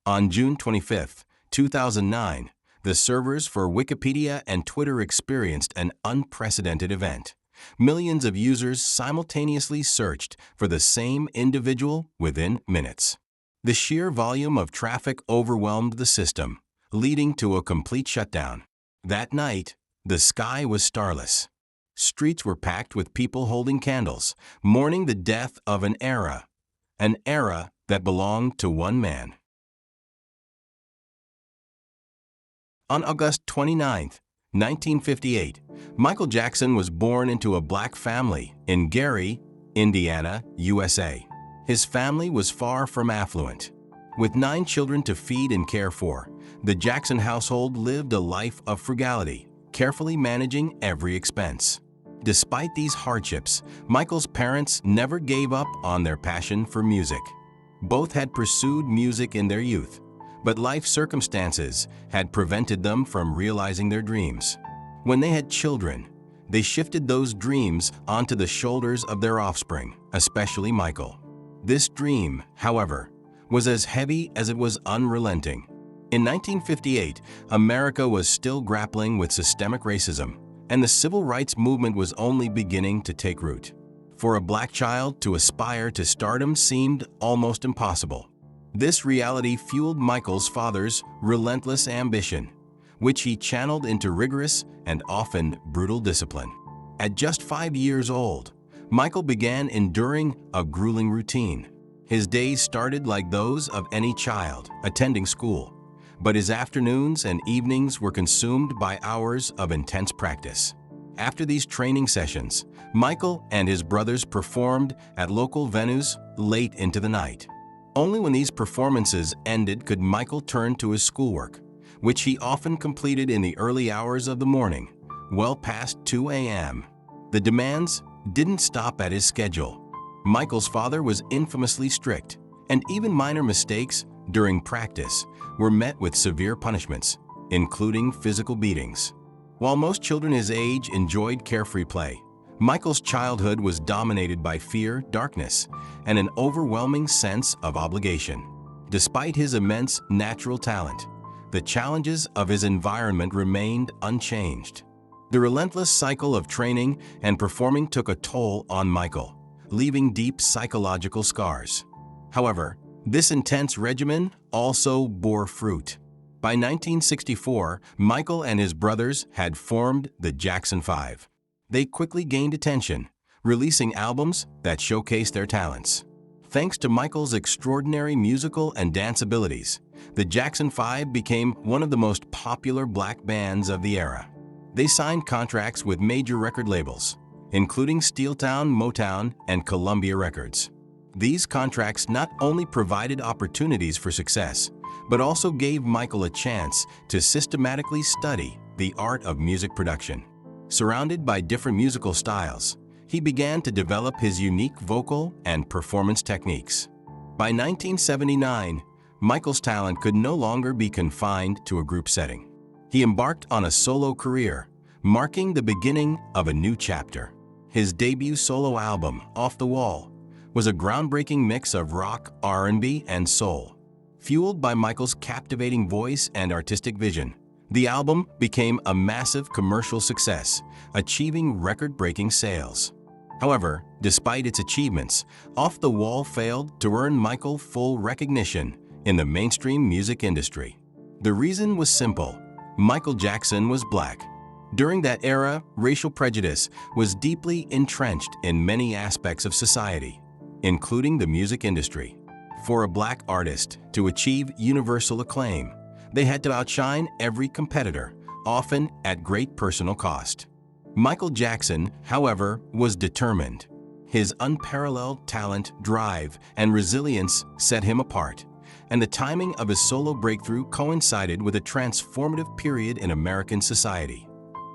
On June 25, 2009, the servers for Wikipedia and Twitter experienced an unprecedented event. Millions of users simultaneously searched for the same individual within minutes. The sheer volume of traffic overwhelmed the system, leading to a complete shutdown. That night, the sky was starless. Streets were packed with people holding candles, mourning the death of an era that belonged to one man. On August 29, 1958, Michael Jackson was born into a black family in Gary, Indiana, USA. His family was far from affluent. With 9 children to feed and care for, the Jackson household lived a life of frugality, carefully managing every expense. Despite these hardships, Michael's parents never gave up on their passion for music. Both had pursued music in their youth, but life circumstances had prevented them from realizing their dreams. When they had children, they shifted those dreams onto the shoulders of their offspring, especially Michael. This dream, however, was as heavy as it was unrelenting. In 1958, America was still grappling with systemic racism, and the civil rights movement was only beginning to take root. For a black child to aspire to stardom seemed almost impossible. This reality fueled Michael's father's relentless ambition, which he channeled into rigorous and often brutal discipline. At just 5 years old, Michael began enduring a grueling routine. His days started like those of any child attending school, but his afternoons and evenings were consumed by hours of intense practice. After these training sessions, Michael and his brothers performed at local venues late into the night. Only when these performances ended could Michael turn to his schoolwork, which he often completed in the early hours of the morning, well past 2 a.m. The demands didn't stop at his schedule. Michael's father was infamously strict, and even minor mistakes during practice were met with severe punishments, including physical beatings. While most children his age enjoyed carefree play, Michael's childhood was dominated by fear, darkness, and an overwhelming sense of obligation. Despite his immense natural talent, the challenges of his environment remained unchanged. The relentless cycle of training and performing took a toll on Michael, leaving deep psychological scars. However, this intense regimen also bore fruit. By 1964, Michael and his brothers had formed the Jackson 5. They quickly gained attention, releasing albums that showcased their talents. Thanks to Michael's extraordinary musical and dance abilities, the Jackson 5 became one of the most popular black bands of the era. They signed contracts with major record labels, including Steeltown, Motown, and Columbia Records. These contracts not only provided opportunities for success, but also gave Michael a chance to systematically study the art of music production. Surrounded by different musical styles, he began to develop his unique vocal and performance techniques. By 1979, Michael's talent could no longer be confined to a group setting. He embarked on a solo career, marking the beginning of a new chapter. His debut solo album, Off the Wall, was a groundbreaking mix of rock, R&B, and soul. Fueled by Michael's captivating voice and artistic vision, the album became a massive commercial success, achieving record-breaking sales. However, despite its achievements, Off the Wall failed to earn Michael full recognition in the mainstream music industry. The reason was simple: Michael Jackson was black. During that era, racial prejudice was deeply entrenched in many aspects of society, including the music industry. For a black artist to achieve universal acclaim, they had to outshine every competitor, often at great personal cost. Michael Jackson, however, was determined. His unparalleled talent, drive, and resilience set him apart, and the timing of his solo breakthrough coincided with a transformative period in American society,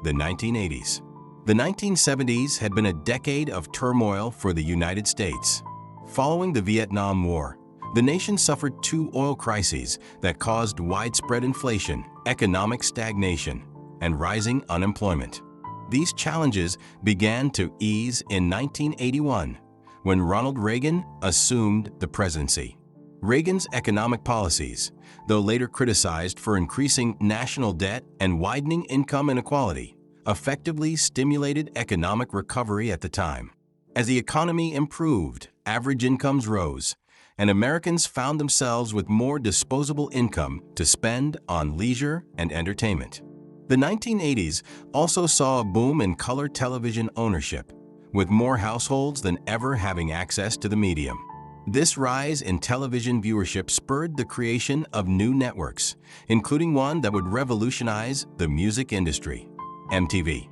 the 1980s. The 1970s had been a decade of turmoil for the United States. Following the Vietnam War, the nation suffered 2 oil crises that caused widespread inflation, economic stagnation, and rising unemployment. These challenges began to ease in 1981, when Ronald Reagan assumed the presidency. Reagan's economic policies, though later criticized for increasing national debt and widening income inequality, effectively stimulated economic recovery at the time. As the economy improved, average incomes rose, and Americans found themselves with more disposable income to spend on leisure and entertainment. The 1980s also saw a boom in color television ownership, with more households than ever having access to the medium. This rise in television viewership spurred the creation of new networks, including one that would revolutionize the music industry, MTV.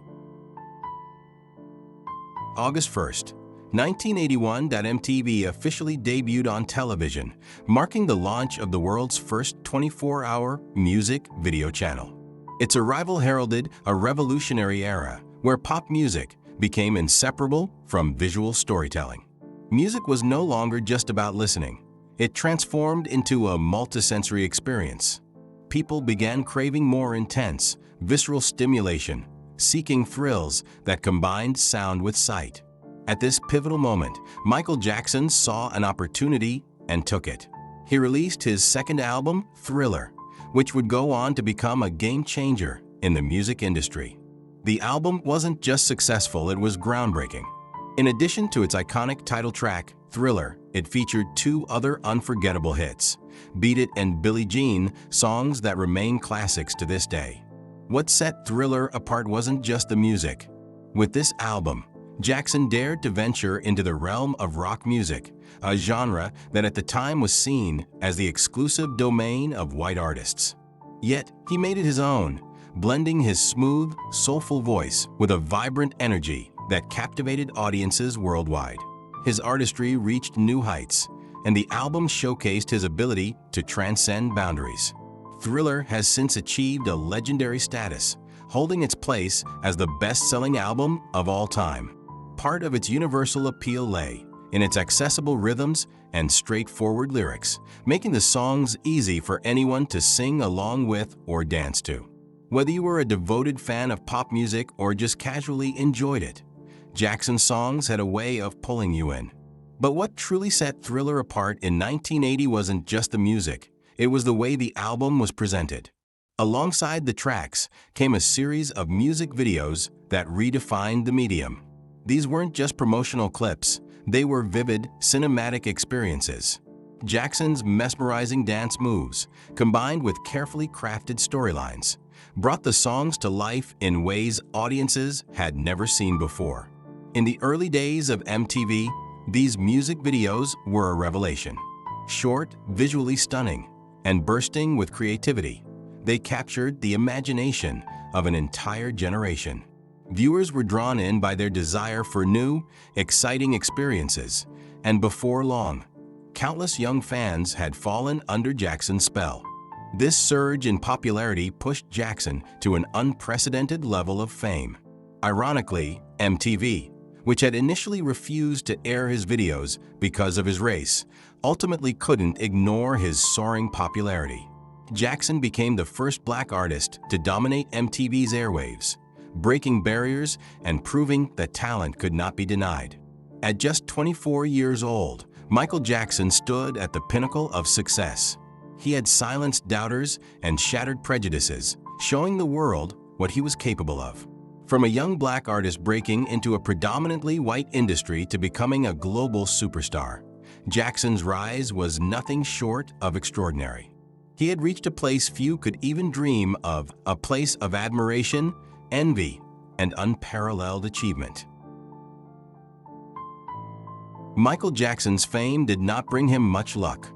August 1st, 1981, MTV officially debuted on television, marking the launch of the world's first 24-hour music video channel. Its arrival heralded a revolutionary era where pop music became inseparable from visual storytelling. Music was no longer just about listening. It transformed into a multisensory experience. People began craving more intense, visceral stimulation, seeking thrills that combined sound with sight. At this pivotal moment, Michael Jackson saw an opportunity and took it. He released his second album, Thriller, which would go on to become a game-changer in the music industry. The album wasn't just successful, it was groundbreaking. In addition to its iconic title track, Thriller, it featured two other unforgettable hits, Beat It and Billie Jean, songs that remain classics to this day. What set Thriller apart wasn't just the music. With this album, Jackson dared to venture into the realm of rock music, a genre that at the time was seen as the exclusive domain of white artists. Yet, he made it his own, blending his smooth, soulful voice with a vibrant energy that captivated audiences worldwide. His artistry reached new heights, and the album showcased his ability to transcend boundaries. Thriller has since achieved a legendary status, holding its place as the best-selling album of all time. Part of its universal appeal lay in its accessible rhythms and straightforward lyrics, making the songs easy for anyone to sing along with or dance to. Whether you were a devoted fan of pop music or just casually enjoyed it, Jackson's songs had a way of pulling you in. But what truly set Thriller apart in 1980 wasn't just the music, it was the way the album was presented. Alongside the tracks came a series of music videos that redefined the medium. These weren't just promotional clips, they were vivid, cinematic experiences. Jackson's mesmerizing dance moves, combined with carefully crafted storylines, brought the songs to life in ways audiences had never seen before. In the early days of MTV, these music videos were a revelation. Short, visually stunning, and bursting with creativity, they captured the imagination of an entire generation. Viewers were drawn in by their desire for new, exciting experiences, and before long, countless young fans had fallen under Jackson's spell. This surge in popularity pushed Jackson to an unprecedented level of fame. Ironically, MTV, which had initially refused to air his videos because of his race, ultimately couldn't ignore his soaring popularity. Jackson became the first Black artist to dominate MTV's airwaves, breaking barriers and proving that talent could not be denied. At just 24 years old, Michael Jackson stood at the pinnacle of success. He had silenced doubters and shattered prejudices, showing the world what he was capable of. From a young Black artist breaking into a predominantly white industry to becoming a global superstar, Jackson's rise was nothing short of extraordinary. He had reached a place few could even dream of, a place of admiration, envy, and unparalleled achievement. Michael Jackson's fame did not bring him much luck.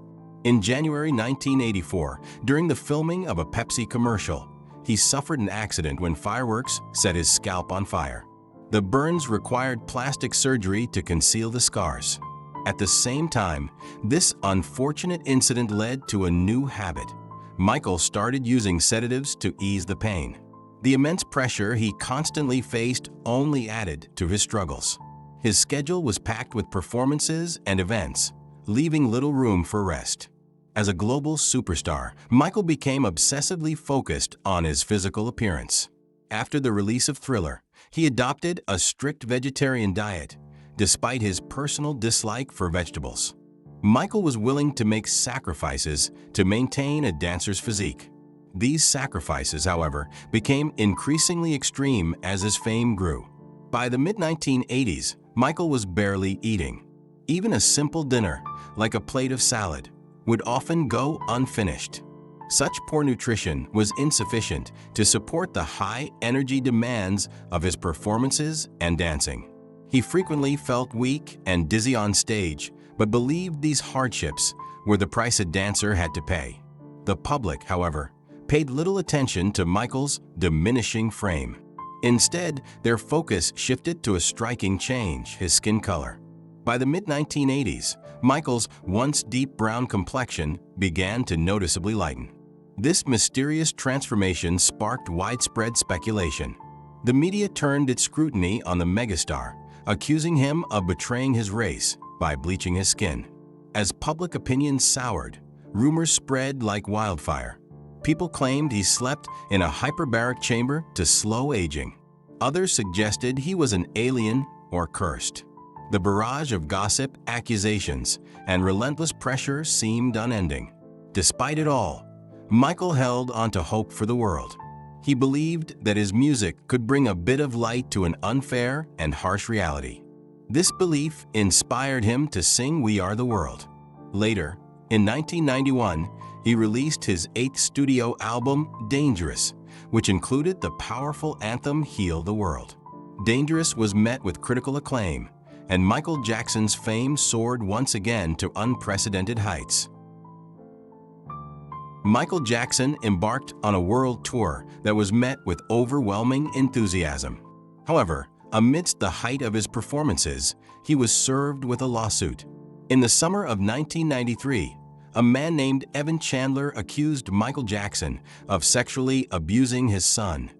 In January 1984, during the filming of a Pepsi commercial, he suffered an accident when fireworks set his scalp on fire. The burns required plastic surgery to conceal the scars. At the same time, this unfortunate incident led to a new habit. Michael started using sedatives to ease the pain. The immense pressure he constantly faced only added to his struggles. His schedule was packed with performances and events, leaving little room for rest. As a global superstar, Michael became obsessively focused on his physical appearance. After the release of Thriller, he adopted a strict vegetarian diet, despite his personal dislike for vegetables. Michael was willing to make sacrifices to maintain a dancer's physique. These sacrifices, however, became increasingly extreme as his fame grew. By the mid-1980s, Michael was barely eating. Even a simple dinner, like a plate of salad, would often go unfinished. Such poor nutrition was insufficient to support the high-energy demands of his performances and dancing. He frequently felt weak and dizzy on stage, but believed these hardships were the price a dancer had to pay. The public, however, paid little attention to Michael's diminishing frame. Instead, their focus shifted to a striking change: his skin color. By the mid-1980s, Michael's once deep brown complexion began to noticeably lighten. This mysterious transformation sparked widespread speculation. The media turned its scrutiny on the megastar, accusing him of betraying his race by bleaching his skin. As public opinion soured, rumors spread like wildfire. People claimed he slept in a hyperbaric chamber to slow aging. Others suggested he was an alien or cursed. The barrage of gossip, accusations, and relentless pressure seemed unending. Despite it all, Michael held onto hope for the world. He believed that his music could bring a bit of light to an unfair and harsh reality. This belief inspired him to sing "We Are the World." Later, in 1991, he released his 8th studio album, Dangerous, which included the powerful anthem "Heal the World." Dangerous was met with critical acclaim, and Michael Jackson's fame soared once again to unprecedented heights. Michael Jackson embarked on a world tour that was met with overwhelming enthusiasm. However, amidst the height of his performances, he was served with a lawsuit. In the summer of 1993, a man named Evan Chandler accused Michael Jackson of sexually abusing his son,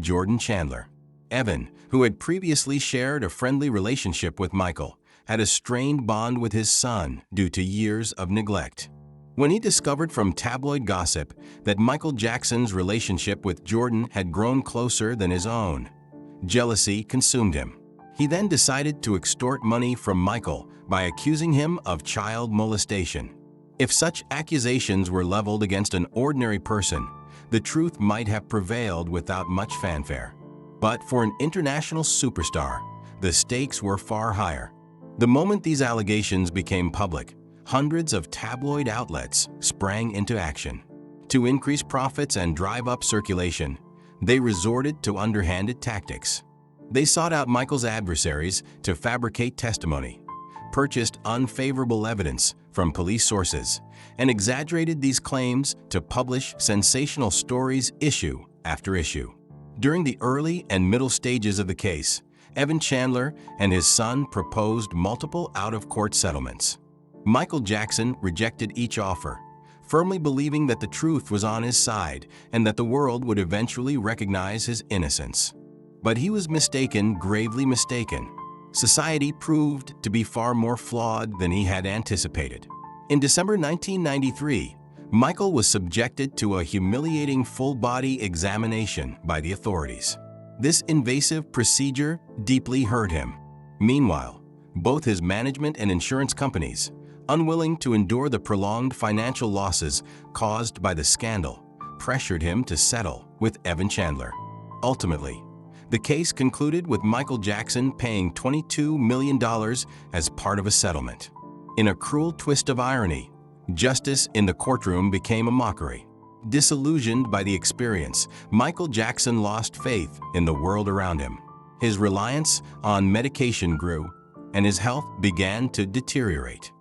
Jordan Chandler. Evan, who had previously shared a friendly relationship with Michael, had a strained bond with his son due to years of neglect. When he discovered from tabloid gossip that Michael Jackson's relationship with Jordan had grown closer than his own, jealousy consumed him. He then decided to extort money from Michael by accusing him of child molestation. If such accusations were leveled against an ordinary person, the truth might have prevailed without much fanfare. But for an international superstar, the stakes were far higher. The moment these allegations became public, hundreds of tabloid outlets sprang into action. To increase profits and drive up circulation, they resorted to underhanded tactics. They sought out Michael's adversaries to fabricate testimony, purchased unfavorable evidence from police sources, and exaggerated these claims to publish sensational stories issue after issue. During the early and middle stages of the case, Evan Chandler and his son proposed multiple out-of-court settlements. Michael Jackson rejected each offer, firmly believing that the truth was on his side and that the world would eventually recognize his innocence. But he was mistaken, gravely mistaken. Society proved to be far more flawed than he had anticipated. In December 1993, Michael was subjected to a humiliating full-body examination by the authorities. This invasive procedure deeply hurt him. Meanwhile, both his management and insurance companies, unwilling to endure the prolonged financial losses caused by the scandal, pressured him to settle with Evan Chandler. Ultimately, the case concluded with Michael Jackson paying $22 million as part of a settlement. In a cruel twist of irony, justice in the courtroom became a mockery. Disillusioned by the experience, Michael Jackson lost faith in the world around him. His reliance on medication grew, and his health began to deteriorate.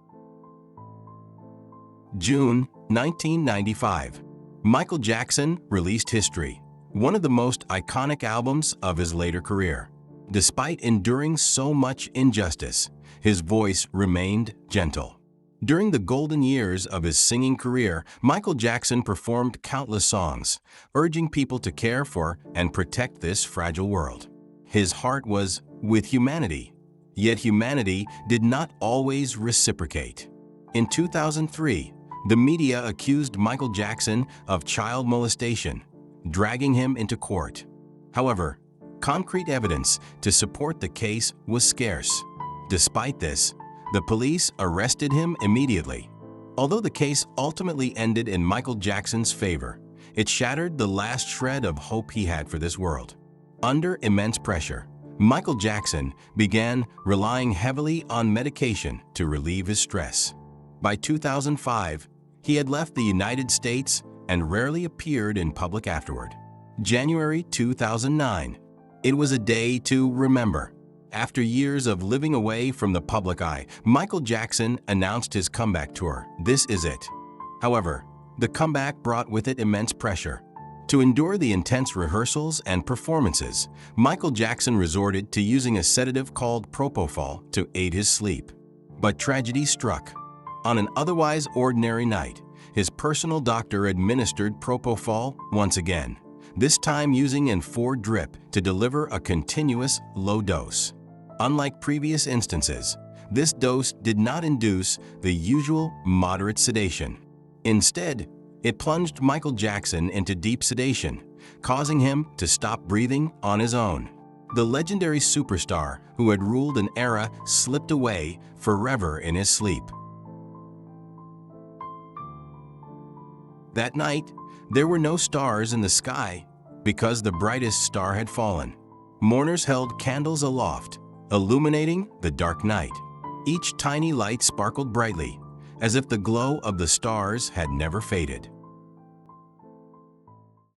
June 1995. Michael Jackson released History, one of the most iconic albums of his later career. Despite enduring so much injustice, his voice remained gentle. During the golden years of his singing career, Michael Jackson performed countless songs, urging people to care for and protect this fragile world. His heart was with humanity, yet humanity did not always reciprocate. In 2003, the media accused Michael Jackson of child molestation, dragging him into court. However, concrete evidence to support the case was scarce. Despite this, The police arrested him immediately. Although the case ultimately ended in Michael Jackson's favor, it shattered the last shred of hope he had for this world. Under immense pressure, Michael Jackson began relying heavily on medication to relieve his stress. By 2005, he had left the United States and rarely appeared in public afterward. January 2009. It was a day to remember. After years of living away from the public eye, Michael Jackson announced his comeback tour, This Is It. However, the comeback brought with it immense pressure. To endure the intense rehearsals and performances, Michael Jackson resorted to using a sedative called propofol to aid his sleep. But tragedy struck. On an otherwise ordinary night, his personal doctor administered propofol once again, this time using an 4-drip to deliver a continuous low dose. Unlike previous instances, this dose did not induce the usual moderate sedation. Instead, it plunged Michael Jackson into deep sedation, causing him to stop breathing on his own. The legendary superstar who had ruled an era slipped away forever in his sleep. That night, there were no stars in the sky because the brightest star had fallen. Mourners held candles aloft, illuminating the dark night. Each tiny light sparkled brightly, as if the glow of the stars had never faded.